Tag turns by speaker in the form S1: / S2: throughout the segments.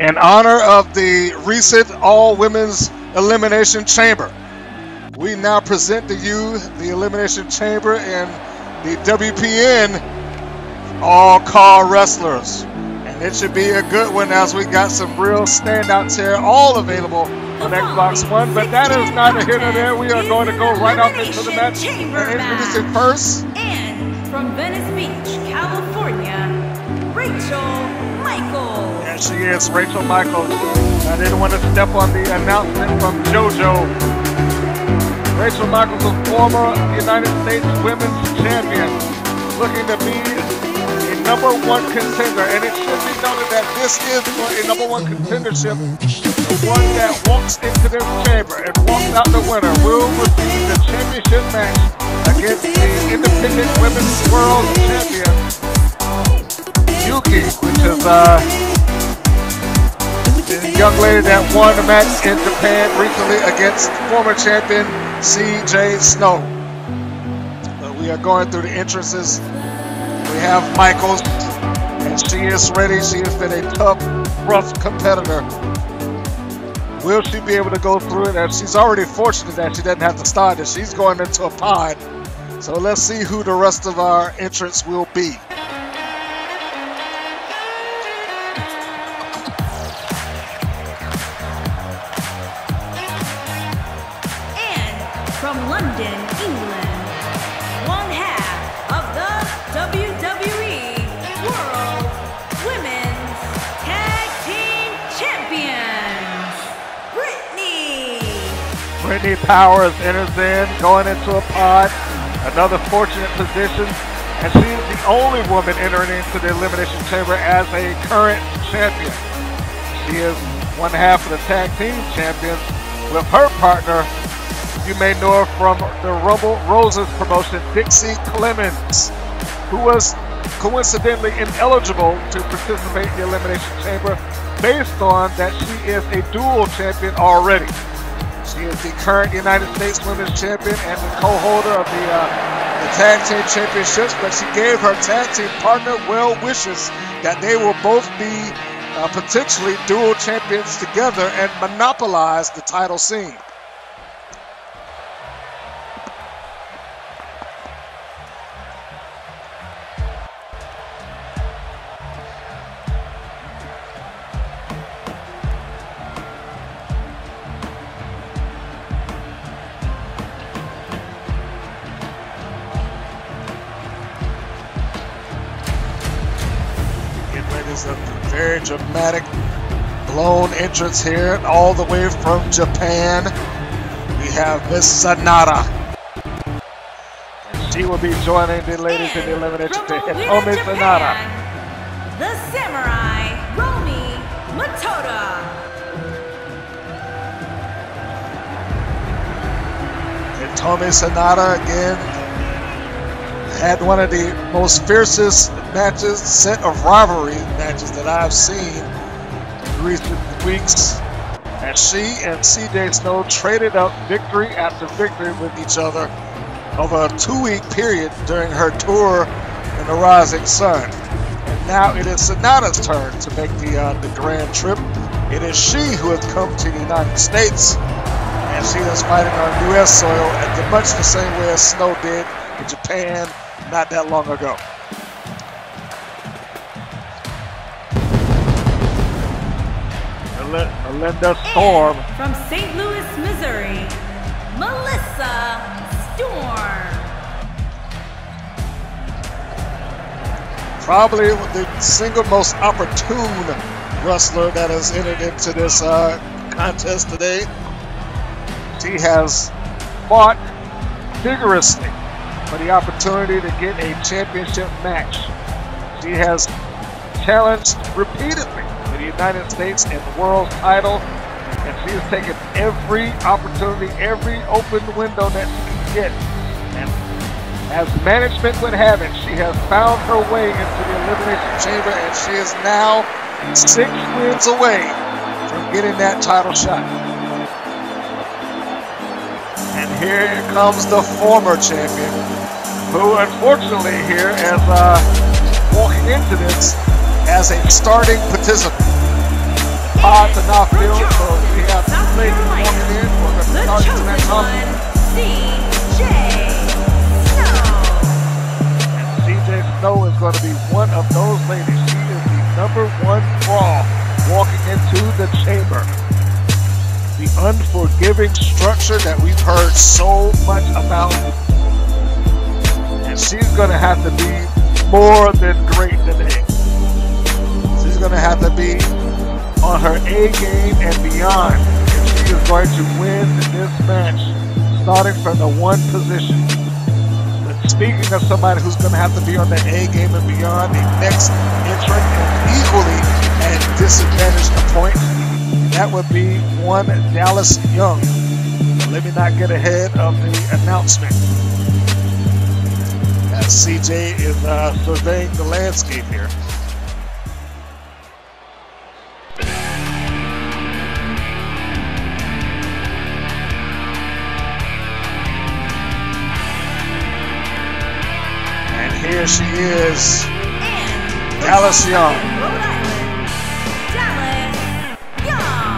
S1: In honor of the recent all-women's Elimination Chamber, we now present to you the Elimination Chamber and the WPN All CAW Wrestlers. And it should be a good one as we got some real standouts here, all available on Xbox One. But that is neither here nor there. We are going to go right off into the match and introduce it first.
S2: And from Venice Beach, California, Rachel Michaels.
S1: And she is Rachel Michaels. I didn't want to step on the announcement from JoJo. Rachel Michaels, a former United States Women's Champion, looking to be a #1 contender. And it should be noted that this is for a #1 contendership. The one that walks into this chamber and walks out the winner will receive the championship match against the Independent Women's World Champion, Yuki, which is the young lady that won the match in Japan recently against former champion CJ Snow. We are going through the entrances. We have Michaels, and she is ready. She has been a tough, rough competitor. Will she be able to go through it? And she's already fortunate that she doesn't have to start it. She's going into a pod. So let's see who the rest of our entrants will be.
S2: From London, England, one half of the WWE World Women's Tag Team Champions,
S1: Brittany Powers enters in, going into a pod, another fortunate position, and she is the only woman entering into the Elimination Chamber as a current champion. She is one half of the Tag Team Champions with her partner. You may know her from the Rumble Roses promotion, Dixie Clemens, who was coincidentally ineligible to participate in the Elimination Chamber based on that she is a dual champion already. She is the current United States Women's Champion and the co-holder of the Tag Team Championships, but she gave her tag team partner well wishes that they will both be potentially dual champions together and monopolize the title scene. A very dramatic, blown entrance here, all the way from Japan. We have Miss Sanada. And she will be joining the ladies in the Elimination Chamber. Miss Sanada.
S2: The Samurai, Romi Matoda.
S1: And Tomi Sanada again had one of the most fiercest matches, set of rivalry matches that I've seen in recent weeks. And she and CJ Snow traded up victory after victory with each other over a 2-week period during her tour in the Rising Sun. And now it is Sanada's turn to make the grand trip. It is she who has come to the United States, and she is fighting on U.S. soil at much the same way as Snow did in Japan not that long ago. Melina Storm.
S2: From St. Louis, Missouri, Melina Storm.
S1: Probably the single most opportune wrestler that has entered into this contest today. She has fought vigorously for the opportunity to get a championship match. She has challenged repeatedly for the United States and the world title, and she has taken every opportunity, every open window that she can get. And as management would have it, she has found her way into the Elimination Chamber, and she is now 6 wins away from getting that title shot. And here comes the former champion, who unfortunately here is walking into this as a starting participant. pod to now fill, so we have two ladies walking in. We're going to
S2: The
S1: start
S2: chosen
S1: tonight off.
S2: one, CJ Snow.
S1: And CJ Snow is going to be one of those ladies. She is the #1 draw walking into the chamber. The unforgiving structure that we've heard so much about. And she's going to have to be more than great today. She's going to have to be on her A game and beyond if she is going to win this match, starting from the 1 position. But speaking of somebody who's going to have to be on the A game and beyond, the next entrant is equally at disadvantage to point. That would be one Dallas Young. Let me not get ahead of the announcement. As CJ is surveying the landscape here. And here she is,
S2: And
S1: Dallas Young.
S2: Rhode Island, Dallas Young.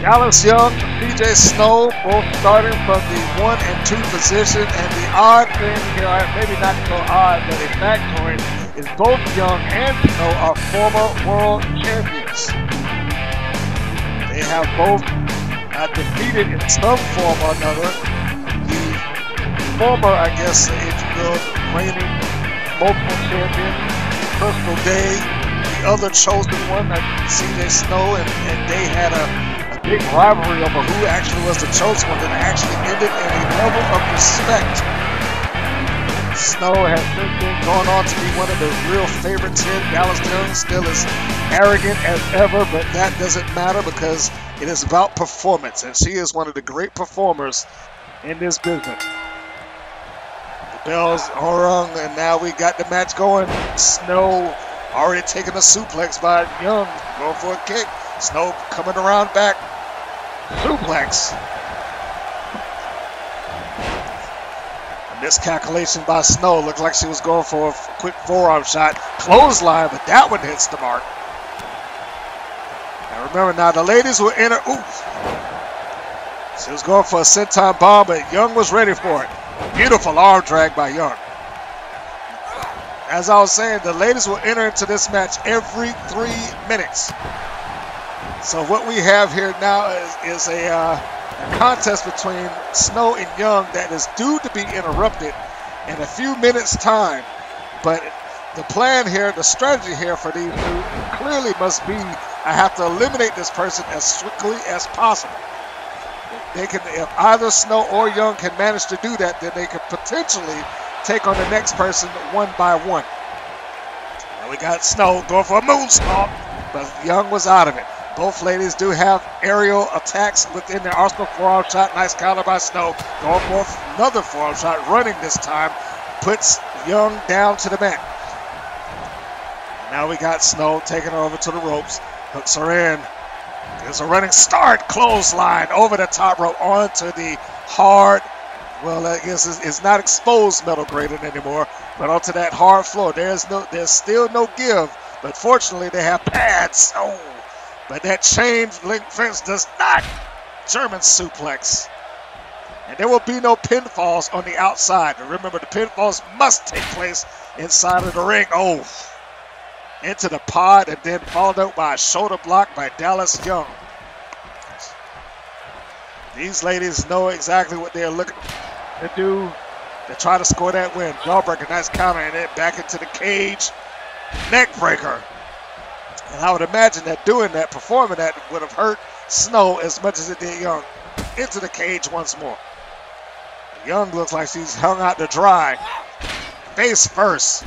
S1: Dallas Young, CJ Snow, both starting from the 1 and 2 position. And the odd thing here, maybe not so odd, but a factoid, is both Young and Snow are former world champions. They have both defeated in some form or another the former, I guess, if you will, reigning multiple champion, Crystal Day, the other chosen one, CJ Snow, and they had a big rivalry over who actually was the chosen one that actually ended in a level of respect. Snow has since then gone on to be one of the real favorites here. Dallas Young still as arrogant as ever, but that doesn't matter because it is about performance, and she is one of the great performers in this business. The bells are rung, and now we got the match going. Snow already taking a suplex by Young, going for a kick. Snow coming around back. Suplex. A miscalculation by Snow. Looked like she was going for a quick forearm shot. Clothesline, but that one hits the mark. Now remember, now the ladies were in her. Ooh. She was going for a senton bomb, but Young was ready for it. Beautiful arm drag by Young. As I was saying, the ladies will enter into this match every 3 minutes. So what we have here now is a contest between Snow and Young that is due to be interrupted in a few minutes' time. But the plan here, the strategy here for these two clearly must be, I have to eliminate this person as quickly as possible. They can, if either Snow or Young can manage to do that, then they could potentially take on the next person one by one. And we got Snow going for a moonsault, but Young was out of it. Both ladies do have aerial attacks within their arsenal. Forearm shot, nice counter by Snow. Going for another forearm shot, running this time, puts Young down to the mat. Now we got Snow taking her over to the ropes, hooks her in. There's a running start, clothesline over the top rope onto the hard, well, I guess it's not exposed metal grating anymore, but onto that hard floor. There's still no give, but fortunately they have pads. Oh, but that chain link fence does not German suplex. And there will be no pinfalls on the outside. Remember, the pinfalls must take place inside of the ring. Oh, into the pod and then followed out by a shoulder block by Dallas Young. These ladies know exactly what they're looking to do to try to score that win. Jawbreaker, nice counter, and then back into the cage. Neck breaker. And I would imagine that doing that, performing that, would have hurt Snow as much as it did Young. Into the cage once more. Young looks like she's hung out to dry. Face first.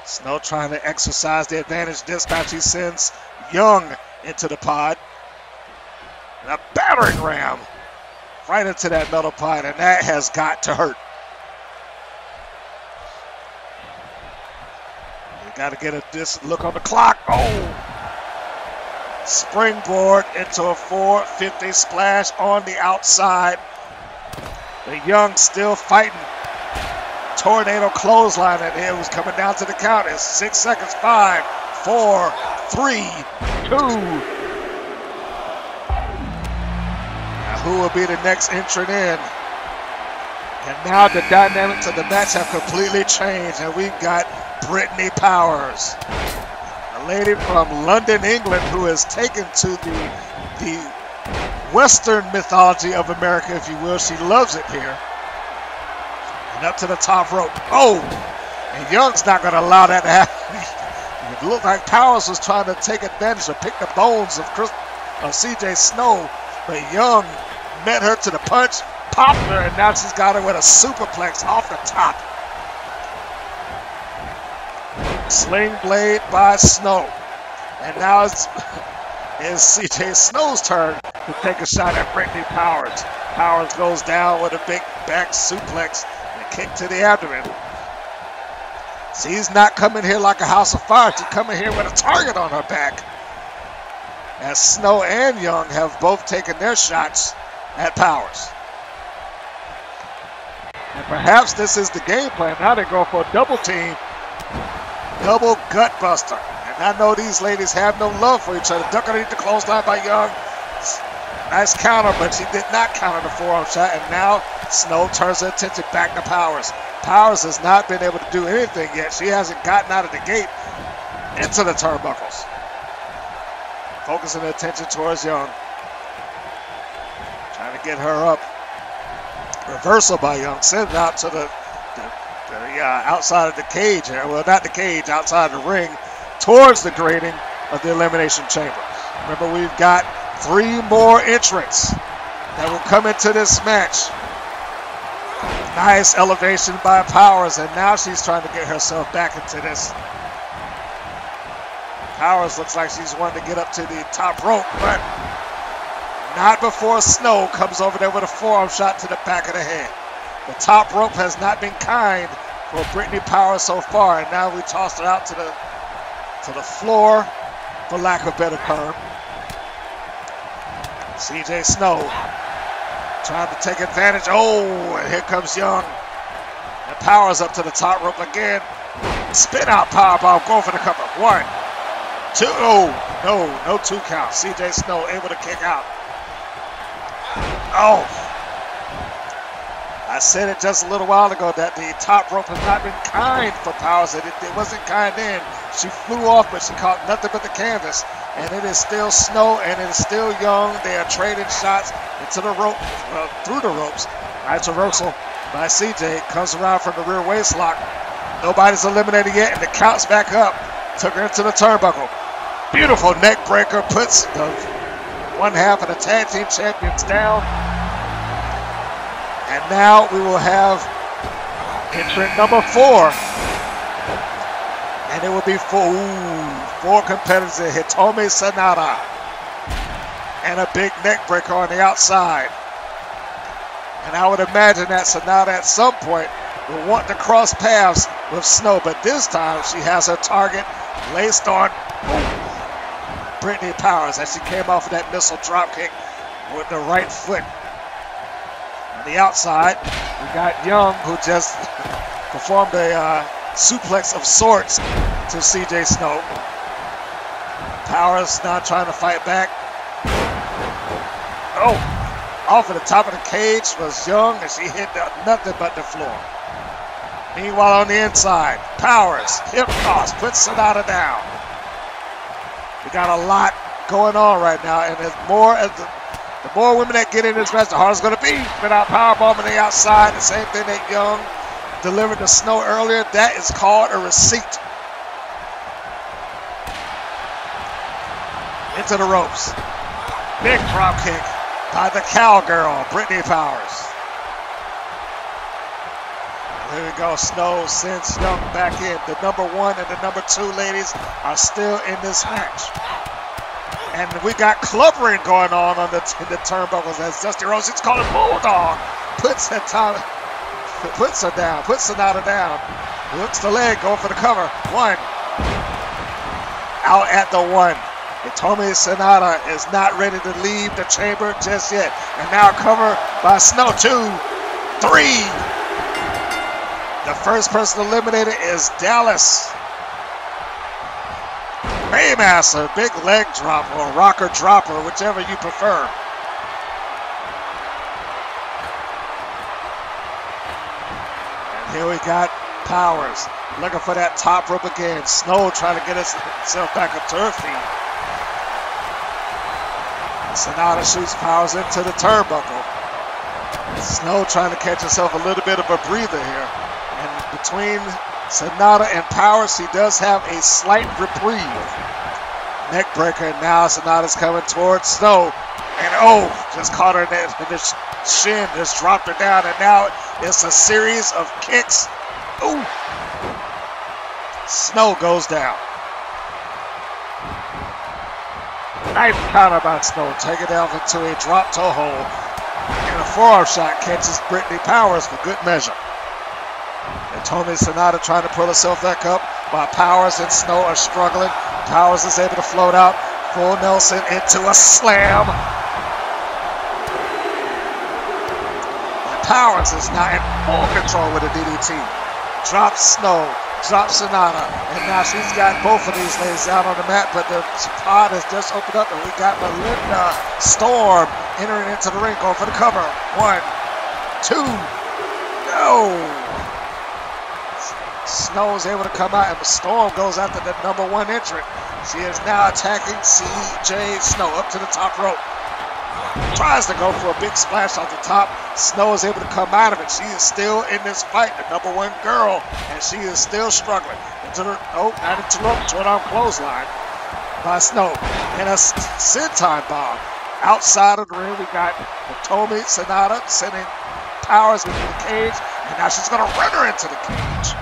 S1: Snow trying to exercise the advantage this time. She sends Young into the pod. And a battering ram right into that metal pod, and that has got to hurt. You got to get this look on the clock. Oh! Springboard into a 450 splash on the outside. The Young still fighting.
S3: tornado clothesline, and it was coming down to the count. It's 6 seconds. 5, 4, 3, 2. Now who will be the next entrant in? And now the dynamics of the match have completely changed, and we've got Brittany Powers, a lady from London, England, who has taken to the Western mythology of America, if you will. She loves it here. And up to the top rope. Oh! And Young's not going to allow that to happen. It looked like Powers was trying to take advantage or pick the bones of CJ Snow, but Young met her to the punch, popped her, and now she's got her with a superplex off the top. Sling blade by Snow. And now it's CJ Snow's turn to take a shot at Brittany Powers. Powers goes down with a big back suplex and a kick to the abdomen. She's not coming here like a house of fire. She's coming here with a target on her back. As Snow and Young have both taken their shots at Powers. And perhaps this is the game plan. Now they go for a double team. Double gut buster. And I know these ladies have no love for each other. Duck underneath the clothesline by Young. Nice counter, but she did not counter the forearm shot. And now Snow turns her attention back to Powers. Powers has not been able to do anything yet. She hasn't gotten out of the gate into the turnbuckles. Focusing attention towards Young. Trying to get her up. Reversal by Young. Send it out to the outside of the cage here. Well, not the cage, outside of the ring. Towards the grating of the Elimination Chamber. Remember, we've got 3 more entrants that will come into this match. Nice elevation by Powers, and now she's trying to get herself back into this. Powers looks like she's wanting to get up to the top rope, but not before Snow comes over there with a forearm shot to the back of the head. The top rope has not been kind for Brittany Powers so far, and now we tossed her out to the floor, for lack of a better term. CJ Snow trying to take advantage. Oh, and here comes Young. And Powers up to the top rope again. Spin out powerbomb, going for the cover. 1, 2. Oh, no 2 count. CJ Snow able to kick out. Oh. I said it just a little while ago that the top rope has not been kind for Powers. It wasn't kind then. She flew off, but she caught nothing but the canvas. And it is still Snow, and it is still Young. They are trading shots into the rope, through the ropes. Nice reversal by CJ. Comes around from the rear waist lock. Nobody's eliminated yet, and the count's back up. Took her into the turnbuckle. Beautiful neck breaker. Puts the one half of the tag team champions down. And now we will have entrant number 4. And it will be 4 competitors. Hitomi Sanada. And a big neck breaker on the outside. And I would imagine that Sanada at some point will want to cross paths with Snow. But this time she has her target laced on Brittany Powers as she came off of that missile dropkick with the right foot. On the outside, we got Young, who just performed a suplex of sorts to CJ Snow. Powers now trying to fight back. Oh, off of the top of the cage was Young, and she hit nothing but the floor. Meanwhile, on the inside, Powers, hip toss, puts Sonata down. We got a lot going on right now, and as the more women that get in this match, the harder it's going to be. Without powerbomb on the outside, the same thing that Young delivered to Snow earlier. That is called a receipt. Into the ropes. Big drop kick by the cowgirl, Brittany Powers. There we go. Snow sends Young back in. The number 1 and the number 2 ladies are still in this match. And we got clubbering going on in the turnbuckles as Dusty Rhodes calling Bulldog. Puts her down, puts Sonata down. Hooks the leg, going for the cover. 1. Out at the 1. Hitomi Sonata is not ready to leave the chamber just yet. And now cover by Snow. 2, 3. the first person eliminated is Dallas. Maymaster, big leg drop or rocker dropper, whichever you prefer. And here we got Powers looking for that top rope again. Snow trying to get himself back up to her feet. Sonata shoots Powers into the turnbuckle. Snow trying to catch herself a little bit of a breather here. And between Sonata and Powers, she does have a slight reprieve. Neckbreaker, and now Sonata's coming towards Snow. And just caught her in the shin, just dropped her down. And now it's a series of kicks. Ooh. Snow goes down. Nice counter by Snow. Take it down into a drop toe hold. And a forearm shot catches Brittany Powers for good measure. And Tomi Sonata trying to pull herself back up while Powers and Snow are struggling. Powers is able to float out. Full Nelson into a slam. And Powers is now in full control with a DDT. Drops Snow. Drops Sonata. And now she's got both of these ladies out on the mat, but the pod has just opened up and we got Melina Storm entering into the ring, going for the cover. 1, 2, no. Snow is able to come out, and the Storm goes after the number 1 entrant. She is now attacking CJ Snow up to the top rope. Tries to go for a big splash off the top. Snow is able to come out of it. She is still in this fight, the number 1 girl, and she is still struggling. Not into the short arm clothesline by Snow. And a senton bomb. Outside of the ring, we got Tomi Sonata sending Powers into the cage, and now she's going to run her into the cage.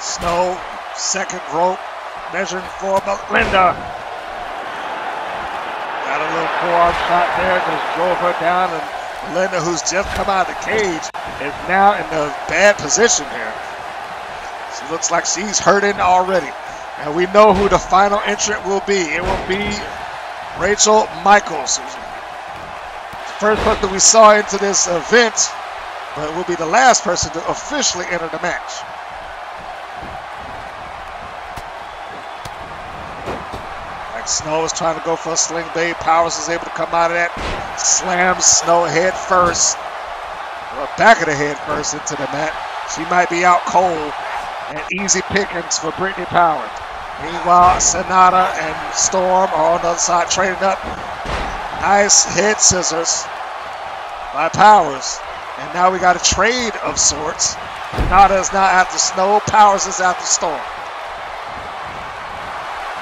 S3: Snow, second rope, measuring for Melinda. Got a little forearm shot there, just drove her down, and Melinda, who's just come out of the cage, is now in a bad position here. She looks like she's hurting already. And we know who the final entrant will be. It will be Rachel Michaels. The first person we saw into this event, but will be the last person to officially enter the match. Snow is trying to go for a sling bait. Powers is able to come out of that. Slams Snow head first. Or back of the head first into the mat. She might be out cold. And easy pickings for Brittany Powers. Meanwhile, Sonata and Storm are on the other side trading up. Nice head scissors by Powers. And now we got a trade of sorts. Sonata is now after Snow. Powers is after Storm.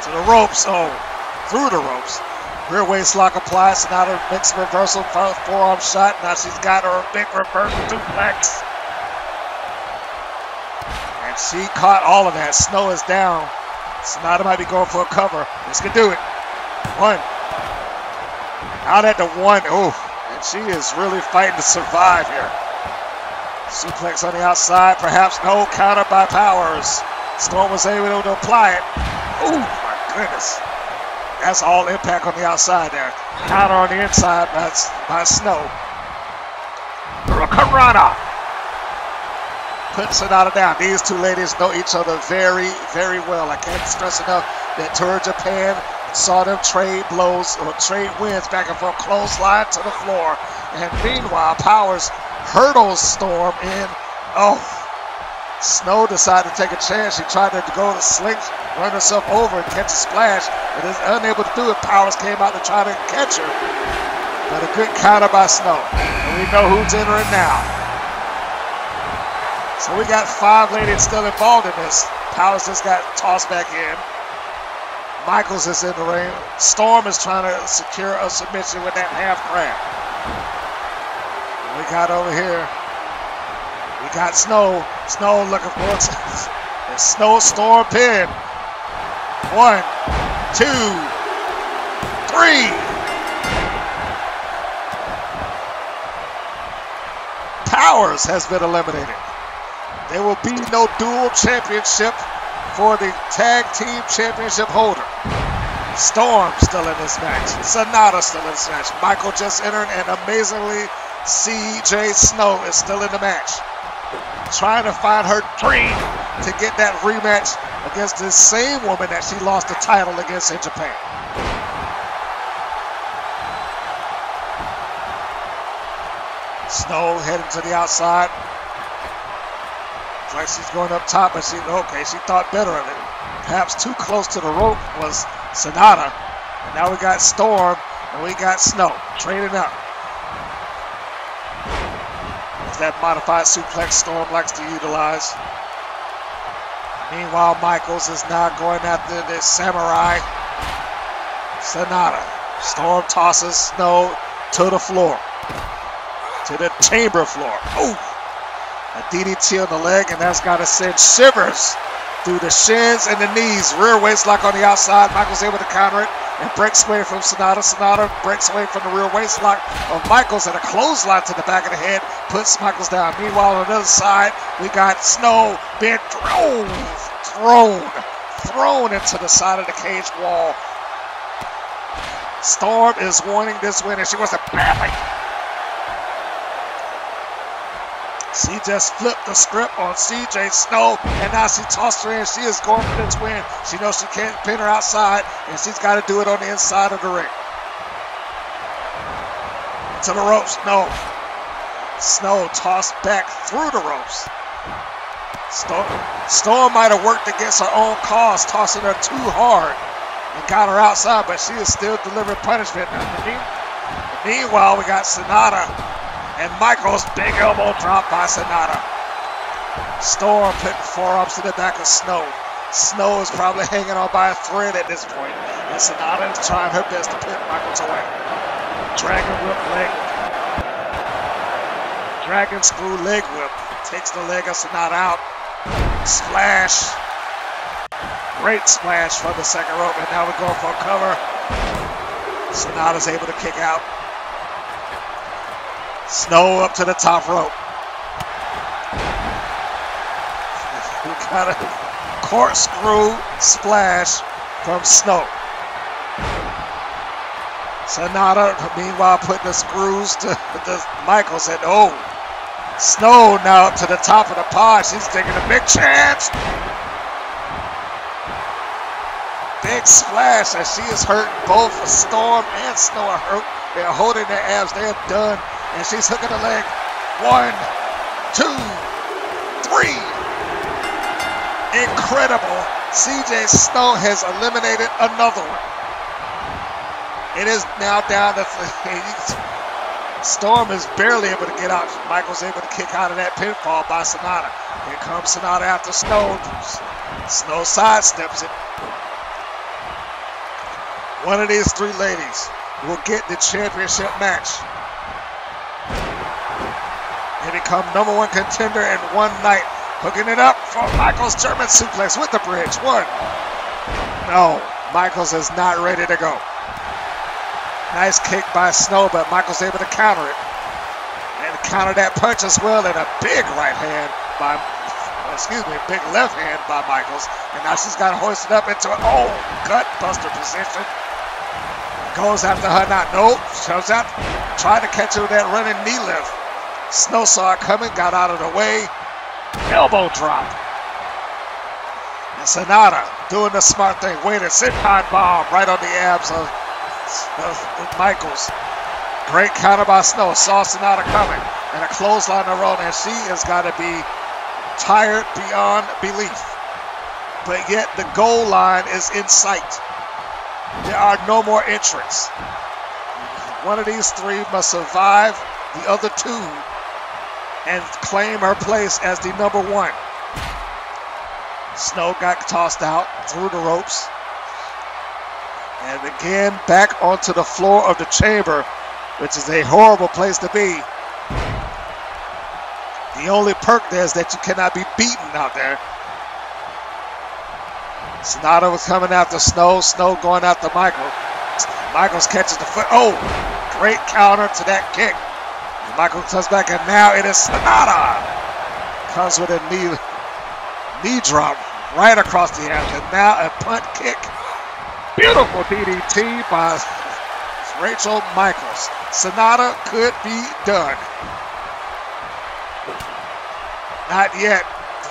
S3: To the ropes. Through the ropes. Rear waist lock applied. Sonata makes a reversal forearm shot. Now she's got her big reverse duplex. And she caught all of that. Snow is down. Sonata might be going for a cover. This could do it. 1. Out at the 1. And she is really fighting to survive here. Suplex on the outside. Perhaps no, counter by Powers. Storm was able to apply it. My goodness. That's all impact on the outside there. Counter on the inside by Snow. Karana. Putting Sonata down. These two ladies know each other very, very well. I can't stress enough that Tour Japan saw them trade blows or trade wins back and forth, clothesline to the floor. And meanwhile, Powers hurdles Storm in. Snow decided to take a chance. She tried to go to sling, run herself over and catch a splash, but is unable to do it. Powers came out to try to catch her, but a good counter by Snow. And we know who's entering now. So we got 5 ladies still involved in this. Powers just got tossed back in. Michaels is in the ring. Storm is trying to secure a submission with that half crab. We got over here. We got Snow. Snow looking for it. The Snow Storm pin. 1, 2, 3. Powers has been eliminated. There will be no dual championship for the tag team championship holder. Storm still in this match. Sonata still in this match. Michael just entered and amazingly CJ Snow is still in the match, trying to find her dream to get that rematch against this same woman that she lost the title against in Japan. Snow heading to the outside. It's like she's going up top, but she thought better of it. Perhaps too close to the rope was Sonata. And now we got Storm and we got Snow trading up. It's that modified suplex Storm likes to utilize. Meanwhile, Michaels is now going after this samurai Sonata. Storm tosses Snow to the floor. To the chamber floor. Ooh! A DDT on the leg, and that's got to send shivers through the shins and the knees. Rear waist lock on the outside. Michaels able to counter it and breaks away from Sonata. Sonata breaks away from the rear waist lock of Michaels, and a clothesline to the back of the head puts Michaels down. Meanwhile, on the other side, we got Snow being thrown into the side of the cage wall. Storm is wanting this win, and she wants to badly. She just flipped the script on CJ Snow, and now she tossed her in. She is going for this win. She knows she can't pin her outside, and she's got to do it on the inside of the ring. To the ropes, no. Snow tossed back through the ropes. Storm might have worked against her own cause, tossing her too hard and got her outside, but she is still delivering punishment. Meanwhile, we got Sonata. And Michaels, big elbow drop by Sonata. Storm putting forearms to the back of Snow. Snow is probably hanging on by a thread at this point. And Sonata is trying her best to put Michaels away. Dragon whip leg. Dragon screw leg whip. Takes the leg of Sonata out. Splash. Great splash from the second rope. And now we're going for a cover. Sonata's able to kick out. Snow up to the top rope. We got a corkscrew splash from Snow. Sonata, meanwhile, putting the screws to Michaels. And oh, Snow now up to the top of the pod. She's taking a big chance. Big splash as she is hurt. Both Storm and Snow are hurt. They're holding their abs. They're done. And she's hooking the leg. 1, 2, 3. Incredible. CJ Snow has eliminated another one. It is now down to Storm is barely able to get out. Michael's able to kick out of that pinfall by Sonata. Here comes Sonata after Snow. Snow sidesteps it. One of these three ladies will get the championship match and become #1 contender in one night. Hooking it up for Michaels' German suplex with the bridge. 1. No, Michaels is not ready to go. Nice kick by Snow, but Michaels able to counter it. And counter that punch as well, and a big right hand by, big left hand by Michaels. And now she's got hoisted up into an, gut buster position. Goes after her now. Nope, shows out. Tried to catch her with that running knee lift. Snow saw it coming, got out of the way. Elbow drop. And Sonata doing the smart thing. Waited, senton bomb right on the abs of Michaels. Great counter by Snow. Saw Sonata coming. And a clothesline to roll. And she has got to be tired beyond belief. But yet the goal line is in sight. There are no more entrants. One of these three must survive the other two and claim her place as the #1. Snow got tossed out through the ropes. And again, back onto the floor of the chamber, which is a horrible place to be. The only perk there is that you cannot be beaten out there. Sonata was coming after Snow. Snow going after Michael. Michaels catches the foot. Oh, great counter to that kick. Michael comes back, and now it is Sonata. Comes with a knee drop right across the abs. And now a punt kick. Beautiful DDT by Rachel Michaels. Sonata could be done. Not yet,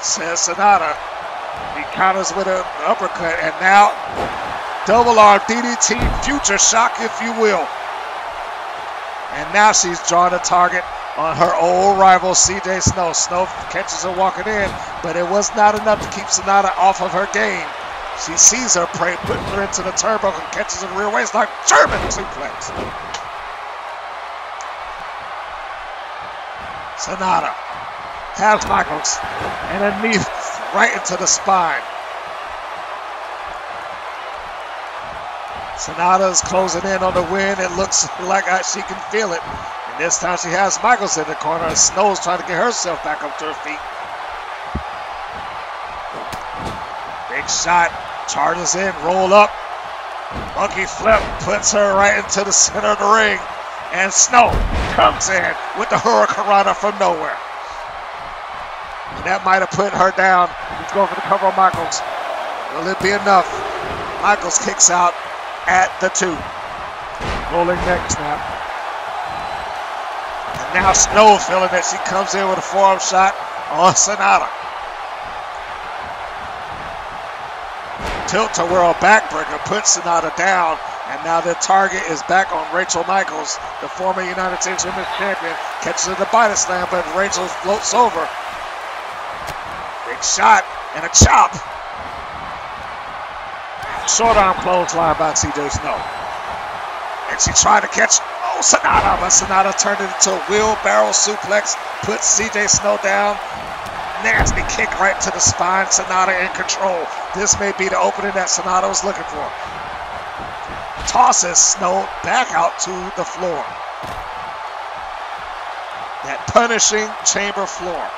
S3: says Sonata. He counters with an uppercut, and now double arm DDT, future shock, if you will. And now she's drawn a target on her old rival, CJ Snow. Snow catches her walking in, but it was not enough to keep Sonata off of her game. She sees her prey, putting her into the turnbuckle, and catches her rear waistlock, German suplex. Sonata has Michaels, and a knee right into the spine. Sonata's closing in on the win. It looks like she can feel it. And this time she has Michaels in the corner. Snow's trying to get herself back up to her feet. Big shot, charges in, roll up. Monkey flip puts her right into the center of the ring. And Snow comes in with the Hurricanrana from nowhere. And that might have put her down. He's going for the cover on Michaels. Will it be enough? Michaels kicks out at the 2. Rolling neck snap. And now Snow feeling that she comes in with a forearm shot on Sonata. Tilt to whirl backbreaker puts Sonata down. And now the target is back on Rachel Michaels, the former United States Women's Champion. Catches her the body slam, but Rachel floats over. Big shot and a chop. Short arm clothesline by CJ Snow. And she tried to catch Sonata, but Sonata turned it into a wheelbarrow suplex, puts CJ Snow down. Nasty kick right to the spine. Sonata in control. This may be the opening that Sonata was looking for. Tosses Snow back out to the floor. That punishing chamber floor.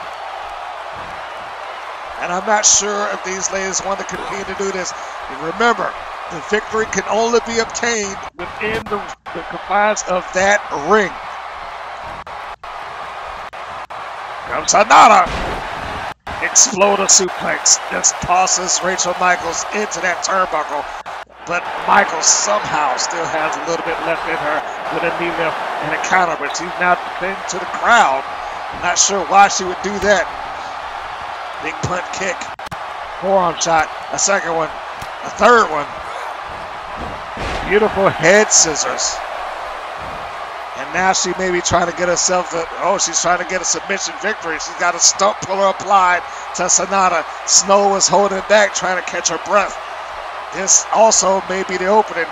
S3: And I'm not sure if these ladies want to continue to do this. And remember, the victory can only be obtained within the confines of that ring. Comes Sonata. Exploder suplex. Just tosses Rachel Michaels into that turnbuckle. But Michaels somehow still has a little bit left in her with a knee lift and a counter. But she's now pinned to the crowd. Not sure why she would do that. Big punt kick. Forearm shot. A second one. A third one. Beautiful head scissors. And now she may be trying to get herself she's trying to get a submission victory. She's got a stump puller applied to Sonata. Snow is holding back, trying to catch her breath. This also may be the opening.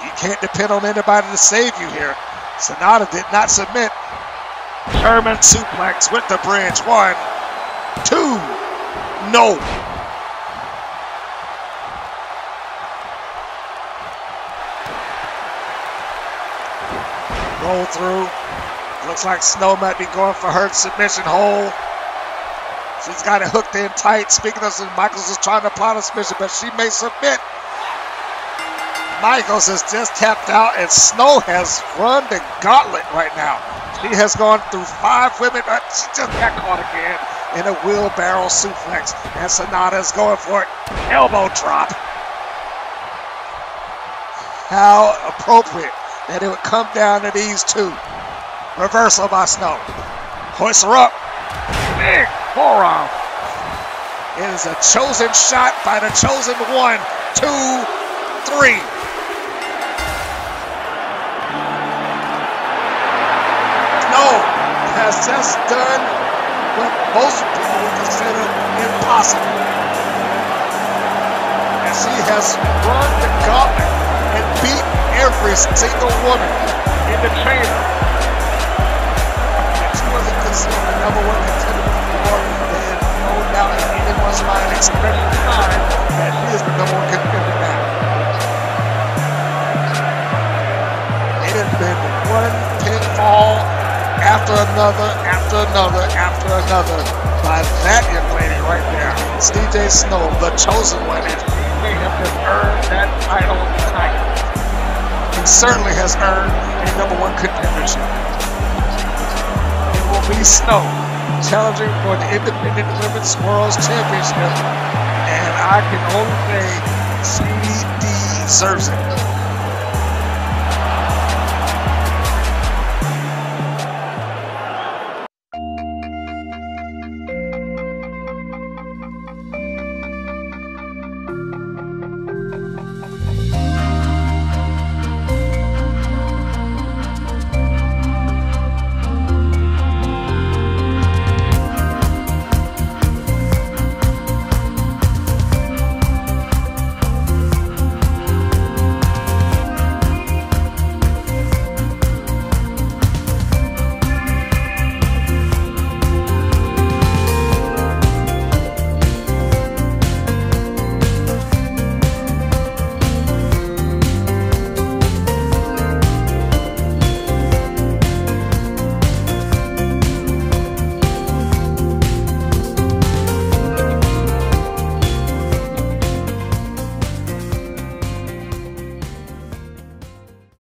S3: You can't depend on anybody to save you here. Sonata did not submit. German suplex with the bridge. 1, 2, no. Roll through. Looks like Snow might be going for her submission hold. She's got it hooked in tight. Speaking of, Michaels is trying to apply the submission, but she may submit. Michaels is just tapped out, and Snow has run the gauntlet right now. She has gone through 5 women, but she just got caught again in a wheelbarrow suplex. And Sonata is going for it. Elbow drop. How appropriate that it would come down to these two. Reversal by Snow. Hoists her up. Big forearm. It is a chosen shot by the chosen 1, 2, 3. Snow has just done what most people would consider impossible. And she has run the gauntlet and beat every single woman in the chamber. And she wasn't considered the #1 contender before. There is no doubt in anyone's mind, especially mine, that she is the #1 contender now. It has been one pinfall after another, after another, after another by that young lady right there, CJ Snow, the chosen one, and she may have just earned that title tonight. He certainly has earned a #1 contendership. It will be Snow challenging for the Independent Women's World Championship, and I can only say she deserves it.